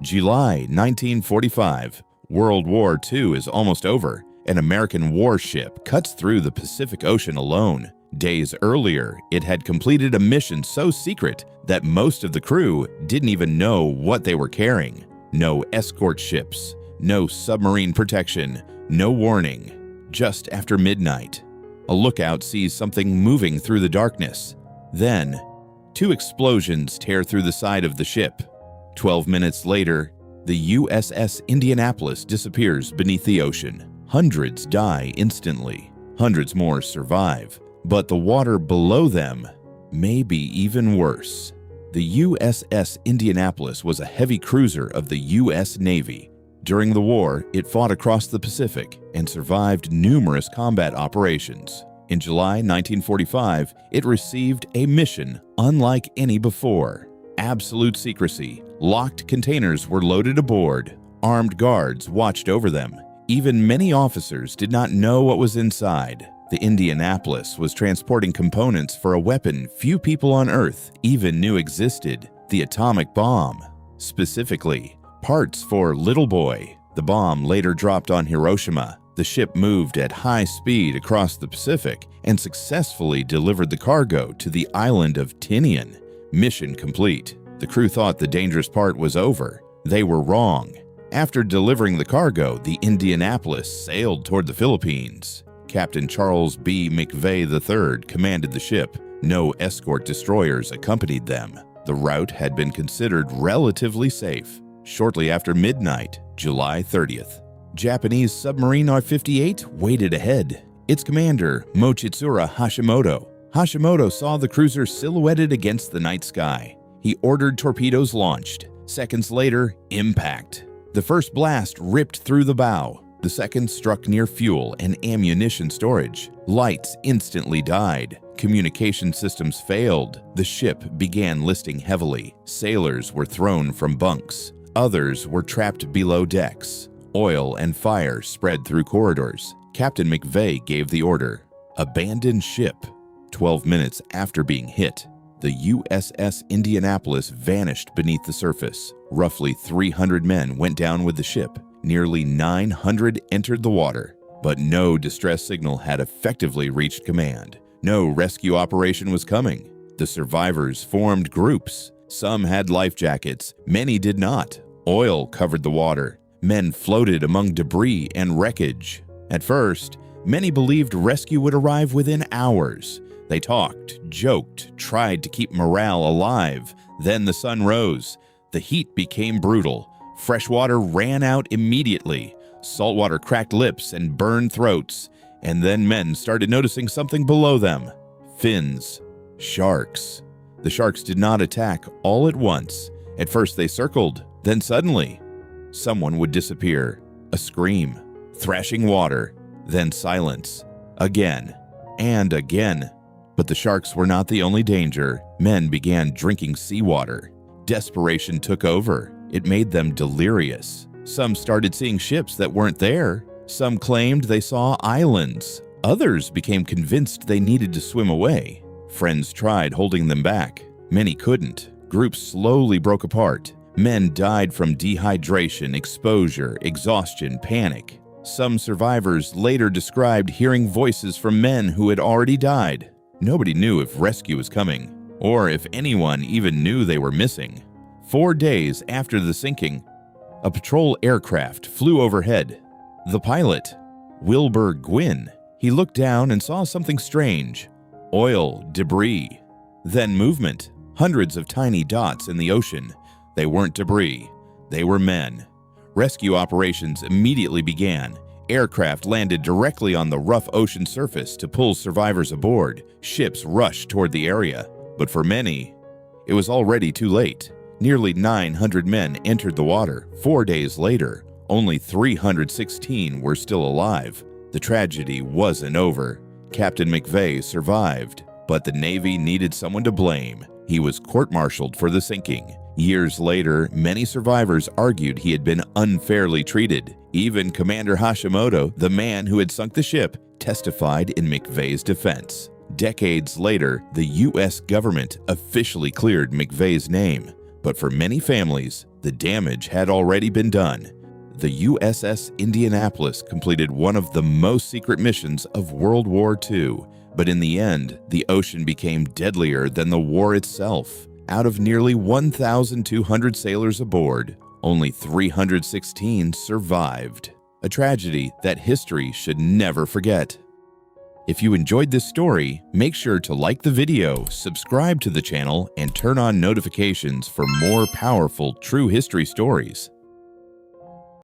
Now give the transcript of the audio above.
July 1945. World War II is almost over. An American warship cuts through the Pacific Ocean alone. Days earlier, it had completed a mission so secret that most of the crew didn't even know what they were carrying. No escort ships, no submarine protection, no warning. Just after midnight, a lookout sees something moving through the darkness. Then, two explosions tear through the side of the ship. 12 minutes later, the USS Indianapolis disappears beneath the ocean. Hundreds die instantly. Hundreds more survive. But the water below them may be even worse. The USS Indianapolis was a heavy cruiser of the U.S. Navy. During the war, it fought across the Pacific and survived numerous combat operations. In July 1945, it received a mission unlike any before. Absolute secrecy. Locked containers were loaded aboard. Armed guards watched over them. Even many officers did not know what was inside. The Indianapolis was transporting components for a weapon few people on Earth even knew existed: the atomic bomb. Specifically, parts for Little Boy. The bomb later dropped on Hiroshima. The ship moved at high speed across the Pacific and successfully delivered the cargo to the island of Tinian. Mission complete. The crew thought the dangerous part was over. They were wrong. After delivering the cargo, the Indianapolis sailed toward the Philippines. Captain Charles B. McVay III commanded the ship. No escort destroyers accompanied them. The route had been considered relatively safe. Shortly after midnight, July 30th, Japanese submarine R-58 waited ahead. Its commander, Mochitsura Hashimoto saw the cruiser silhouetted against the night sky. He ordered torpedoes launched. Seconds later, impact. The first blast ripped through the bow. The second struck near fuel and ammunition storage. Lights instantly died. Communication systems failed. The ship began listing heavily. Sailors were thrown from bunks. Others were trapped below decks. Oil and fire spread through corridors. Captain McVay gave the order: abandon ship. 12 minutes after being hit, the USS Indianapolis vanished beneath the surface. Roughly 300 men went down with the ship. Nearly 900 entered the water, but no distress signal had effectively reached command. No rescue operation was coming. The survivors formed groups. Some had life jackets, many did not. Oil covered the water. Men floated among debris and wreckage. At first, many believed rescue would arrive within hours. They talked, joked, tried to keep morale alive. Then the sun rose. The heat became brutal. Fresh water ran out immediately. Salt water cracked lips and burned throats. And then men started noticing something below them. Fins. Sharks. The sharks did not attack all at once. At first they circled. Then suddenly, someone would disappear. A scream. Thrashing water. Then silence. Again. And again. But the sharks were not the only danger. Men began drinking seawater. Desperation took over. It made them delirious. Some started seeing ships that weren't there. Some claimed they saw islands. Others became convinced they needed to swim away. Friends tried holding them back. Many couldn't. Groups slowly broke apart. Men died from dehydration, exposure, exhaustion, panic. Some survivors later described hearing voices from men who had already died. Nobody knew if rescue was coming, or if anyone even knew they were missing. 4 days after the sinking, a patrol aircraft flew overhead. The pilot, Wilbur Gwynn, he looked down and saw something strange. Oil, debris, then movement. Hundreds of tiny dots in the ocean. They weren't debris, they were men. Rescue operations immediately began. Aircraft landed directly on the rough ocean surface to pull survivors aboard. Ships rushed toward the area. But for many, it was already too late. Nearly 900 men entered the water. 4 days later, only 316 were still alive. The tragedy wasn't over. Captain McVay survived, but the Navy needed someone to blame. He was court-martialed for the sinking. Years later, many survivors argued he had been unfairly treated. Even Commander Hashimoto, the man who had sunk the ship, testified in McVay's defense. Decades later, the U.S. government officially cleared McVay's name. But for many families, The damage had already been done. The USS Indianapolis completed one of the most secret missions of World War II, but in the end, the ocean became deadlier than the war itself. Out of nearly 1,200 sailors aboard, only 316 survived. A tragedy that history should never forget. If you enjoyed this story, make sure to like the video, subscribe to the channel, and turn on notifications for more powerful true history stories.